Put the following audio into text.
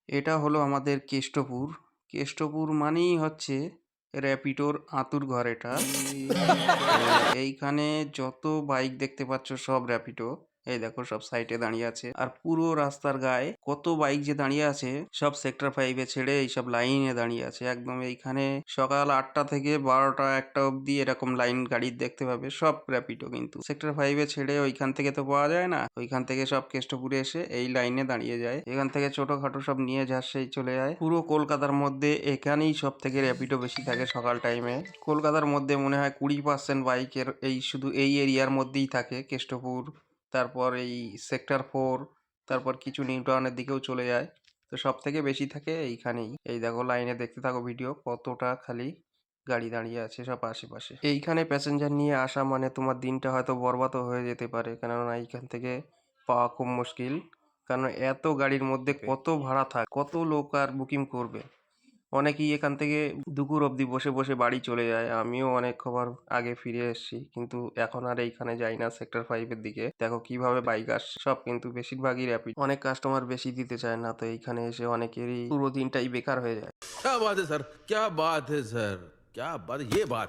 এটা হলো আমাদের কেষ্টপুর। কেষ্টপুর মানেই হচ্ছে র্যাপিডোর আঁতুড়ঘর এটা। তো এইখানে যত বাইক দেখতে পাচ্ছ সব র্যাপিডো। এই দেখো সব সাইডে দাঁড়িয়ে আছে। আর পুরো রাস্তার গায়ে কত বাইক যে দাঁড়িয়ে আছে সব সেক্টর 5 এ ছেড়ে এইসব লাইনে দাঁড়িয়ে আছে। একদম এইখানে সকাল ৮টা থেকে ১২টা ১টা অবধি এরকম লাইন গাড়ি দেখতে পাবে। সব র্যাপিডো কিন্তু। সেক্টর 5 এ ছেড়ে ওইখান থেকে তো পাওয়া যায় না। ওইখান থেকে সব কেষ্টপুরে এসে এই লাইনে দাঁড়িয়ে যায়। এখান থেকে ছোটখাটো সব নিয়ে ঝাঁসেই চলে যায়। পুরো কলকাতার মধ্যে এখানেই সব থেকে র্যাপিডো বেশি থাকে সকাল টাইমে। কলকাতার মধ্যে মনে হয় ২০% বাইকের এই শুধু এই এরিয়ার মধ্যেই থাকে। কেষ্টপুর, তারপর এই সেক্টর 4, তারপর কিছু নিউ টাউনের দিকেও চলে যায়। তো সব থেকে বেশি থাকে এইখানেই। এই দেখো লাইনে দেখতে থাকো ভিডিও, কতটা খালি গাড়ি দাঁড়িয়ে আছে সব আশেপাশে। এইখানে প্যাসেঞ্জার নিয়ে আসা মানে তোমার দিনটা হয়তো বরবাদও হয়ে যেতে পারে, কেননা এইখান থেকে পাওয়া খুব মুশকিল। কারণ এত গাড়ির মধ্যে কত ভাড়া কত লোক আর বুকিং করবে। অনেকেই এখান থেকে দুপুর অবধি বসে বসে বাড়ি চলে যায়। আমিও অনেক খবর আগে ফিরে এসেছি, কিন্তু এখন আর এইখানে যাই না সেক্টর 5 এর দিকে। দেখো কিভাবে বাইক আসছে সব, কিন্তু বেশিরভাগই র্যাপিড। অনেক কাস্টমার বেশি দিতে চায় না, তো এইখানে এসে অনেকেরই পুরো দিনটাই বেকার হয়ে যায়। क्या बात है सर, क्या बात है सर, क्या बात, ये बात